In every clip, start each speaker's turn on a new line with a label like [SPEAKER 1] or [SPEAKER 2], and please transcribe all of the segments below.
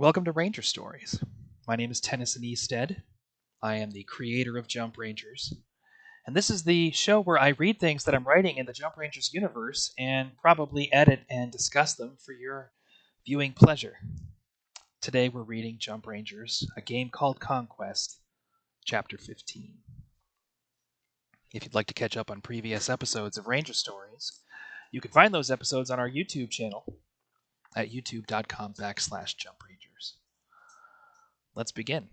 [SPEAKER 1] Welcome to Ranger Stories. My name is Tennyson E. Stead. I am the creator of Jump Rangers. And this is the show where I read things that I'm writing in the Jump Rangers universe and probably edit and discuss them for your viewing pleasure. Today we're reading Jump Rangers, a game called Conquest, Chapter 15. If you'd like to catch up on previous episodes of Ranger Stories, you can find those episodes on our YouTube channel at youtube.com/jumprangers. Let's begin.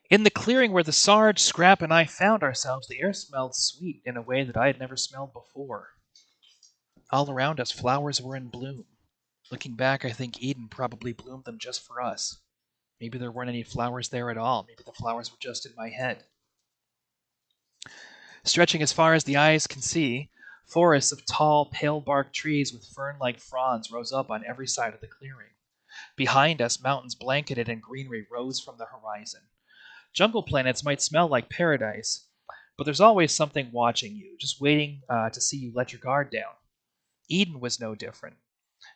[SPEAKER 1] In the clearing where the Sarge, Scrap, and I found ourselves, the air smelled sweet in a way that I had never smelled before. All around us, flowers were in bloom. Looking back, I think Eden probably bloomed them just for us. Maybe there weren't any flowers there at all. Maybe the flowers were just in my head. Stretching as far as the eyes can see, forests of tall, pale-barked trees with fern-like fronds rose up on every side of the clearing. Behind us, mountains blanketed in greenery rose from the horizon. Jungle planets might smell like paradise, but there's always something watching you, just waiting to see you let your guard down. Eden was no different.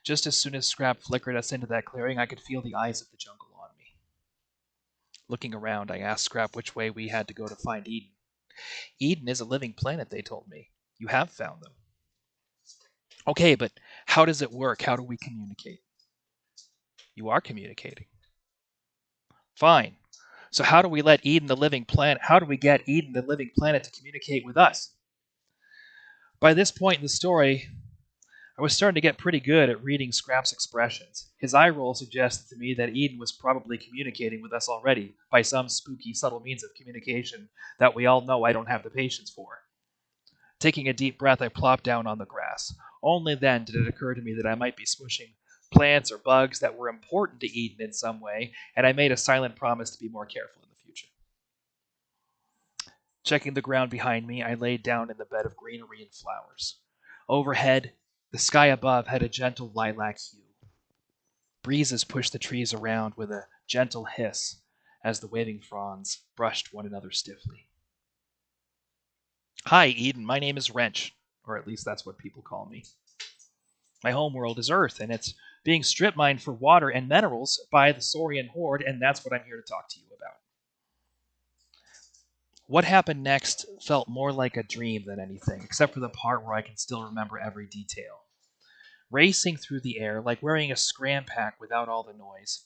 [SPEAKER 1] Just as soon as Scrap flickered us into that clearing, I could feel the eyes of the jungle on me. Looking around, I asked Scrap which way we had to go to find Eden. Eden is a living planet, they told me. You have found them. Okay, but how does it work? How do we communicate? You are communicating. Fine. So how do we let Eden the living planet, how do we get Eden the living planet to communicate with us? By this point in the story, I was starting to get pretty good at reading Scrap's expressions. His eye roll suggested to me that Eden was probably communicating with us already by some spooky, subtle means of communication that we all know I don't have the patience for. Taking a deep breath, I plopped down on the grass. Only then did it occur to me that I might be smushing plants or bugs that were important to Eden in some way, and I made a silent promise to be more careful in the future. Checking the ground behind me, I laid down in the bed of greenery and flowers. Overhead, the sky above had a gentle lilac hue. Breezes pushed the trees around with a gentle hiss as the waving fronds brushed one another stiffly. Hi, Eden. My name is Wrench, or at least that's what people call me. My homeworld is Earth, and it's being strip mined for water and minerals by the Saurian Horde, and that's what I'm here to talk to you about. What happened next felt more like a dream than anything, except for the part where I can still remember every detail. Racing through the air, like wearing a scram pack without all the noise,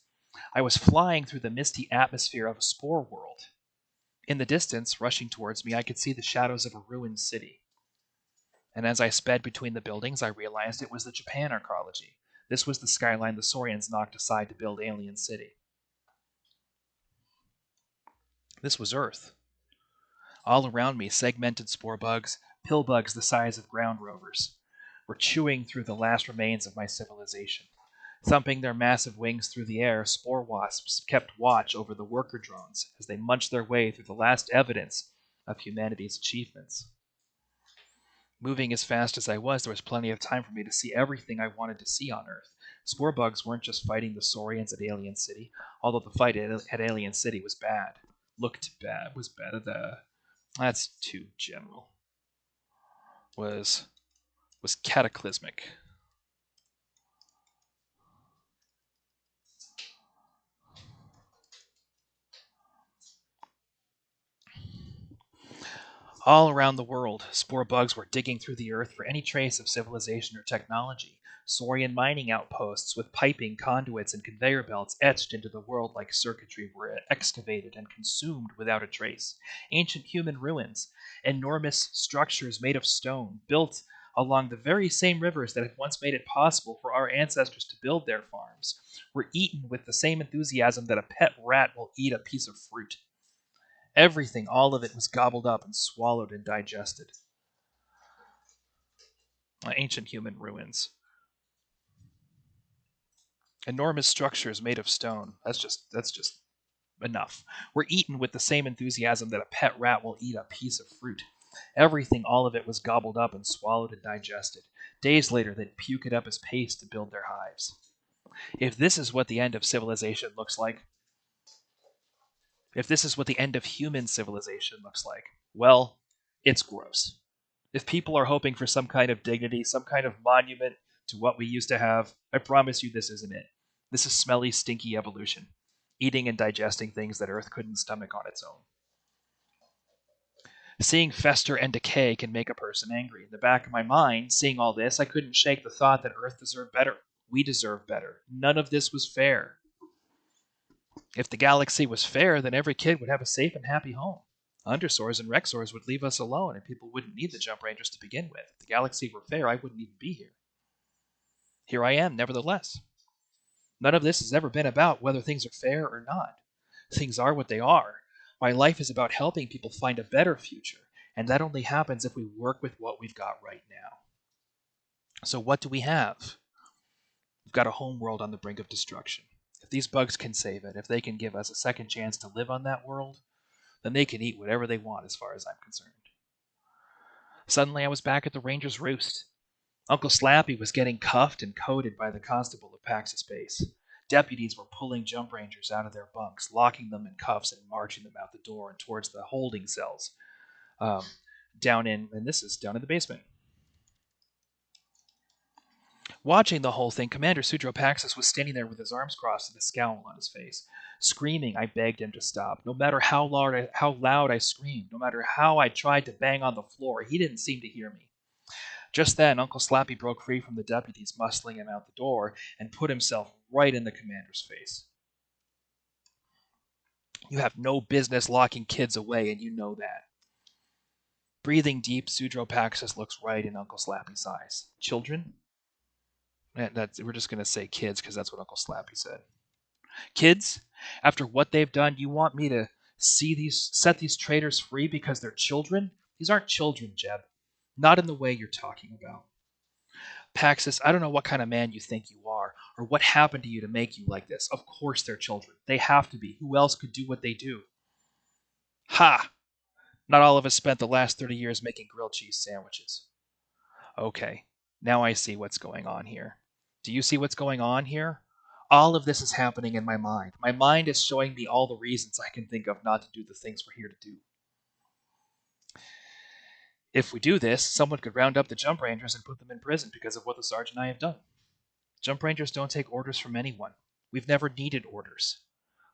[SPEAKER 1] I was flying through the misty atmosphere of a spore world. In the distance, rushing towards me, I could see the shadows of a ruined city. And as I sped between the buildings, I realized it was the Japan arcology. This was the skyline the Saurians knocked aside to build Alien City. This was Earth. All around me, segmented spore bugs, pill bugs the size of ground rovers, were chewing through the last remains of my civilization. Thumping their massive wings through the air, spore wasps kept watch over the worker drones as they munched their way through the last evidence of humanity's achievements. Moving as fast as I was, there was plenty of time for me to see everything I wanted to see on Earth. Spore bugs weren't just fighting the Saurians at Alien City, although the fight at Alien City was bad. Looked bad. Was bad. That's too general. Was cataclysmic. All around the world, spore bugs were digging through the earth for any trace of civilization or technology. Saurian mining outposts with piping, conduits, and conveyor belts etched into the world like circuitry were excavated and consumed without a trace. Ancient human ruins, enormous structures made of stone, built along the very same rivers that had once made it possible for our ancestors to build their farms, were eaten with the same enthusiasm that a pet rat will eat a piece of fruit. Everything, all of it, was gobbled up and swallowed and digested. Ancient human ruins. Enormous structures made of stone. That's just enough. Were eaten with the same enthusiasm that a pet rat will eat a piece of fruit. Everything, all of it, was gobbled up and swallowed and digested. Days later, they'd puke it up as paste to build their hives. If this is what the end of civilization looks like, if this is what the end of human civilization looks like, well, it's gross. If people are hoping for some kind of dignity, some kind of monument to what we used to have. I promise you this isn't it. This is smelly, stinky evolution, eating and digesting things that Earth couldn't stomach on its own. Seeing fester and decay can make a person angry. In the back of my mind, seeing all this, I couldn't shake the thought that Earth deserved better. We deserve better. None of this was fair. If the galaxy was fair, then every kid would have a safe and happy home. Undersoars and Rexors would leave us alone, and people wouldn't need the Jump Rangers to begin with. If the galaxy were fair, I wouldn't even be here. Here I am, nevertheless. None of this has ever been about whether things are fair or not. Things are what they are. My life is about helping people find a better future, and that only happens if we work with what we've got right now. So what do we have? We've got a home world on the brink of destruction. If these bugs can save it, if they can give us a second chance to live on that world, then they can eat whatever they want as far as I'm concerned. Suddenly I was back at the Ranger's Roost. Uncle Slappy was getting cuffed and coated by the constable of Pax's base. Deputies were pulling Jump Rangers out of their bunks, locking them in cuffs and marching them out the door and towards the holding cells. This is down in the basement. Watching the whole thing, Commander Sudropaxis was standing there with his arms crossed and a scowl on his face. Screaming, I begged him to stop. No matter how loud I screamed, no matter how I tried to bang on the floor, he didn't seem to hear me. Just then, Uncle Slappy broke free from the deputies muscling him out the door and put himself right in the commander's face. You have no business locking kids away, and you know that. Breathing deep, Sudropaxis looks right in Uncle Slappy's eyes. Children? We're just going to say kids because that's what Uncle Slappy said. Kids? After what they've done, you want me to set these traitors free because they're children? These aren't children, Jeb. Not in the way you're talking about. Paxis, I don't know what kind of man you think you are, or what happened to you to make you like this. Of course they're children. They have to be. Who else could do what they do? Ha! Not all of us spent the last 30 years making grilled cheese sandwiches. Okay, now I see what's going on here. Do you see what's going on here? All of this is happening in my mind. My mind is showing me all the reasons I can think of not to do the things we're here to do. If we do this, someone could round up the Jump Rangers and put them in prison because of what the Sergeant and I have done. Jump Rangers don't take orders from anyone. We've never needed orders.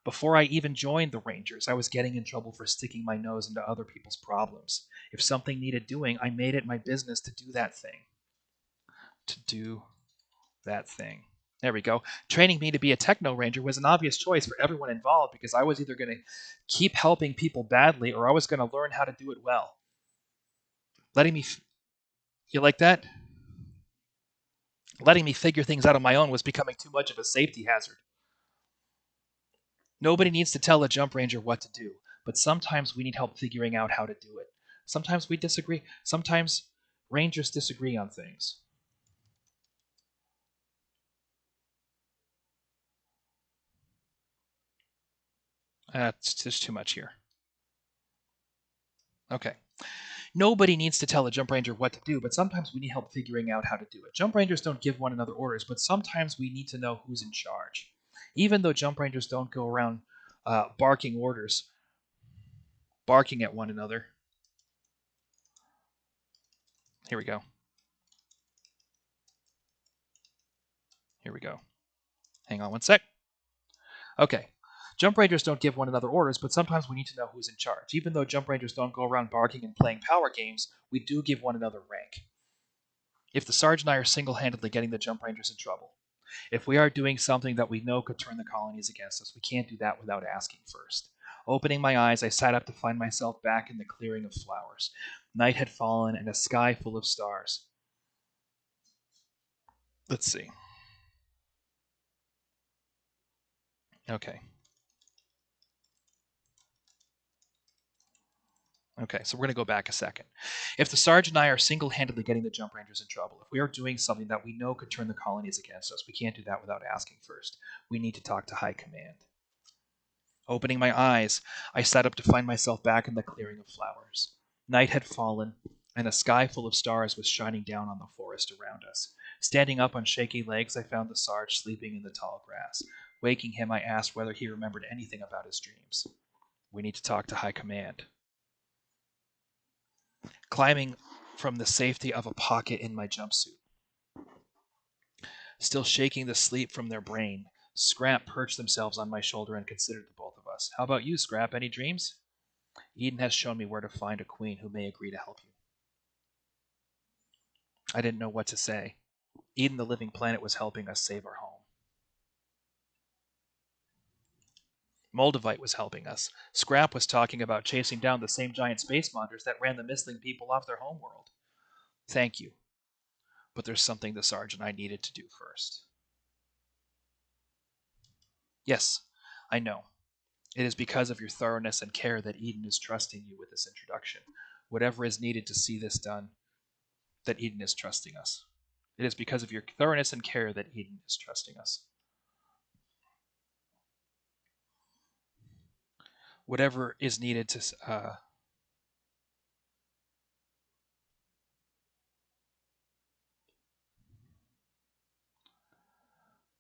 [SPEAKER 1] Before I even joined the Rangers, I was getting in trouble for sticking my nose into other people's problems. If something needed doing, I made it my business to do that thing. There we go. Training me to be a Techno Ranger was an obvious choice for everyone involved because I was either going to keep helping people badly or I was going to learn how to do it well. You like that? Letting me figure things out on my own was becoming too much of a safety hazard. Nobody needs to tell a Jump Ranger what to do, but sometimes we need help figuring out how to do it. Sometimes we disagree. Sometimes Rangers disagree on things. It's just too much here. Okay. Nobody needs to tell a Jump Ranger what to do, but sometimes we need help figuring out how to do it. Jump Rangers don't give one another orders, but sometimes we need to know who's in charge. Even though Jump Rangers don't go around barking orders, barking at one another. Here we go. Hang on one sec. Okay. Jump Rangers don't give one another orders, but sometimes we need to know who's in charge. Even though Jump Rangers don't go around barking and playing power games, we do give one another rank. If the Sarge and I are single-handedly getting the Jump Rangers in trouble, if we are doing something that we know could turn the colonies against us, we can't do that without asking first. Opening my eyes, I sat up to find myself back in the clearing of flowers. Night had fallen and a sky full of stars. Let's see. Okay, so we're going to go back a second. If the Sarge and I are single-handedly getting the Jump Rangers in trouble, if we are doing something that we know could turn the colonies against us, we can't do that without asking first. We need to talk to High Command. Opening my eyes, I sat up to find myself back in the clearing of flowers. Night had fallen, and a sky full of stars was shining down on the forest around us. Standing up on shaky legs, I found the Sarge sleeping in the tall grass. Waking him, I asked whether he remembered anything about his dreams. We need to talk to High Command. Climbing from the safety of a pocket in my jumpsuit. Still shaking the sleep from their brain, Scrap perched themselves on my shoulder and considered the both of us. How about you, Scrap? Any dreams? Eden has shown me where to find a queen who may agree to help you. I didn't know what to say. Eden, the living planet, was helping us save our home. Moldavite was helping us. Scrap was talking about chasing down the same giant space monsters that ran the missing people off their homeworld. Thank you. But there's something the sergeant I needed to do first. Yes, I know. It is because of your thoroughness and care that Eden is trusting you with this introduction. Whatever is needed to see this done, that Eden is trusting us. It is because of your thoroughness and care that Eden is trusting us. Whatever is needed to.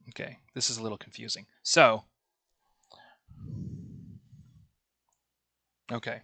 [SPEAKER 1] Okay, this is a little confusing. So, okay.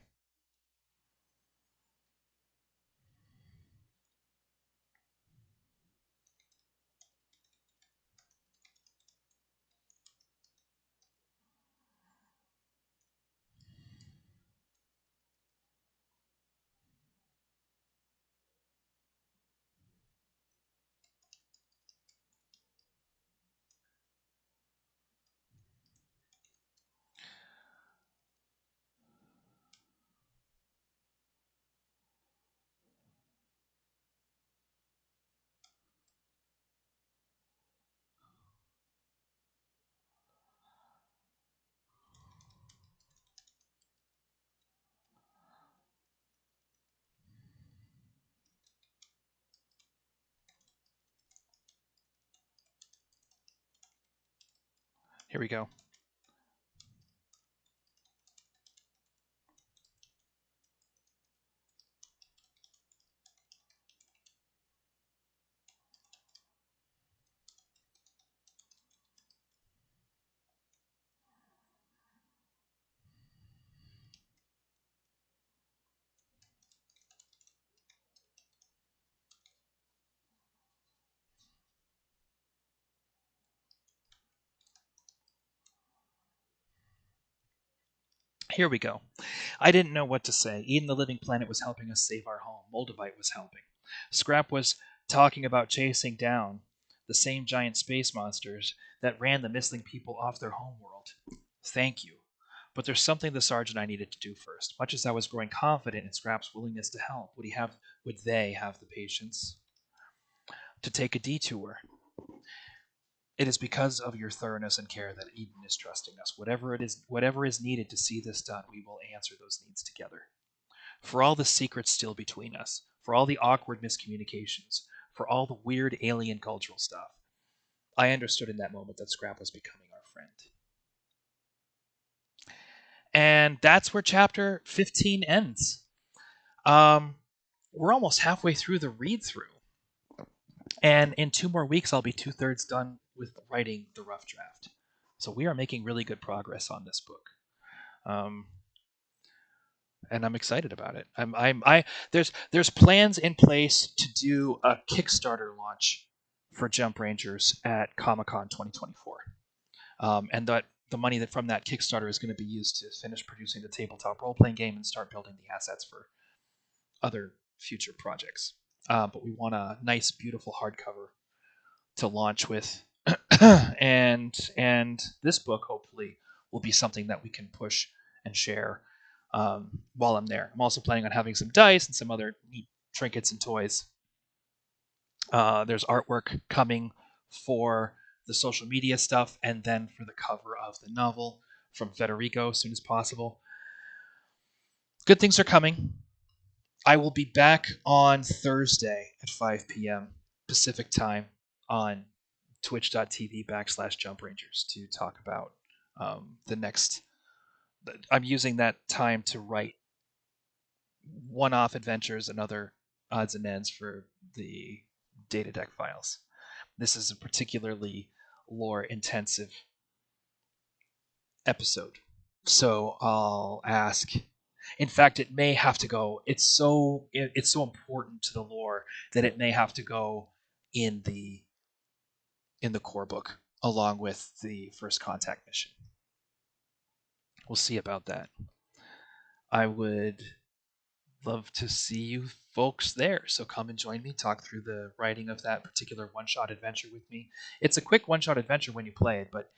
[SPEAKER 1] Here we go. Here we go. I didn't know what to say. Eden, the living planet, was helping us save our home. Moldavite was helping. Scrap was talking about chasing down the same giant space monsters that ran the missing people off their homeworld. Thank you. But there's something the sergeant I needed to do first. Much as I was growing confident in Scrap's willingness to help, would they have the patience to take a detour? It is because of your thoroughness and care that Eden is trusting us. Whatever is needed to see this done, we will answer those needs together. For all the secrets still between us, for all the awkward miscommunications, for all the weird alien cultural stuff, I understood in that moment that Scrap was becoming our friend. And that's where chapter 15 ends. Um, we're almost halfway through the read through. And in 2 more weeks, I'll be 2/3 done with writing the rough draft. So we are making really good progress on this book. Um, and I'm excited about it. There's plans in place to do a Kickstarter launch for Jump Rangers at Comic-Con 2024, and that the money that from that Kickstarter is going to be used to finish producing the tabletop role-playing game and start building the assets for other future projects. But we want a nice, beautiful hardcover to launch with, and this book hopefully will be something that we can push and share while I'm there. I'm also planning on having some dice and some other neat trinkets and toys. There's artwork coming for the social media stuff, and then for the cover of the novel from Federico as soon as possible. Good things are coming. I will be back on Thursday at 5 p.m. Pacific time on twitch.tv/Jump Rangers to talk about the next. I'm using that time to write one-off adventures and other odds and ends for the data deck files. This is a particularly lore-intensive episode, so I'll ask. In fact, it may have to go. It's so important to the lore that it may have to go in the in the core book, along with the first contact mission. We'll see about that. I would love to see you folks there. So come and join me, talk through the writing of that particular one shot adventure with me. It's a quick one shot adventure when you play it, but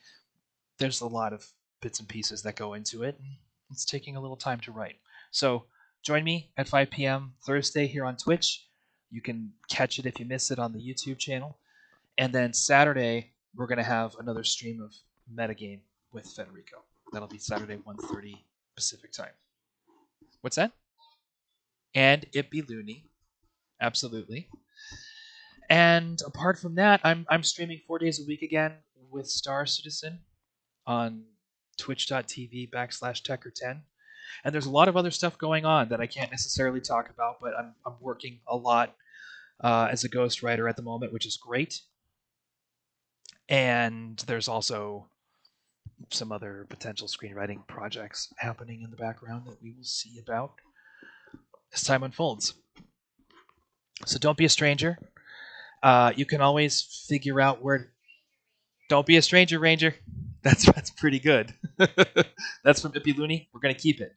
[SPEAKER 1] there's a lot of bits and pieces that go into it. And it's taking a little time to write. So join me at 5 p.m. Thursday here on Twitch. You can catch it if you miss it on the YouTube channel. And then Saturday, we're going to have another stream of Metagame with Federico. That'll be Saturday, 1:30 Pacific time. What's that? And it be loony. Absolutely. And apart from that, I'm streaming 4 days a week again with Star Citizen on twitch.tv/Techer10. And there's a lot of other stuff going on that I can't necessarily talk about, but I'm working a lot as a ghostwriter at the moment, which is great. And there's also some other potential screenwriting projects happening in the background that we will see about as time unfolds. So don't be a stranger. You can always figure out where. Don't be a stranger, Ranger. That's pretty good. That's from Ippy Looney. We're gonna keep it.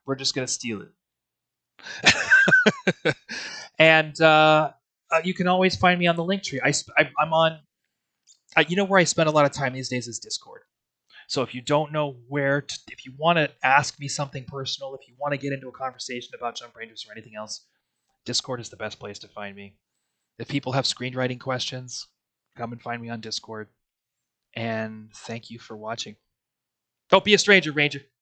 [SPEAKER 1] We're just gonna steal it. And you can always find me on the link tree. I'm on. You know where I spend a lot of time these days is Discord. So if you don't know if you want to ask me something personal, if you want to get into a conversation about Jump Rangers or anything else, Discord is the best place to find me. If people have screenwriting questions, come and find me on Discord. And thank you for watching. Don't be a stranger, Ranger.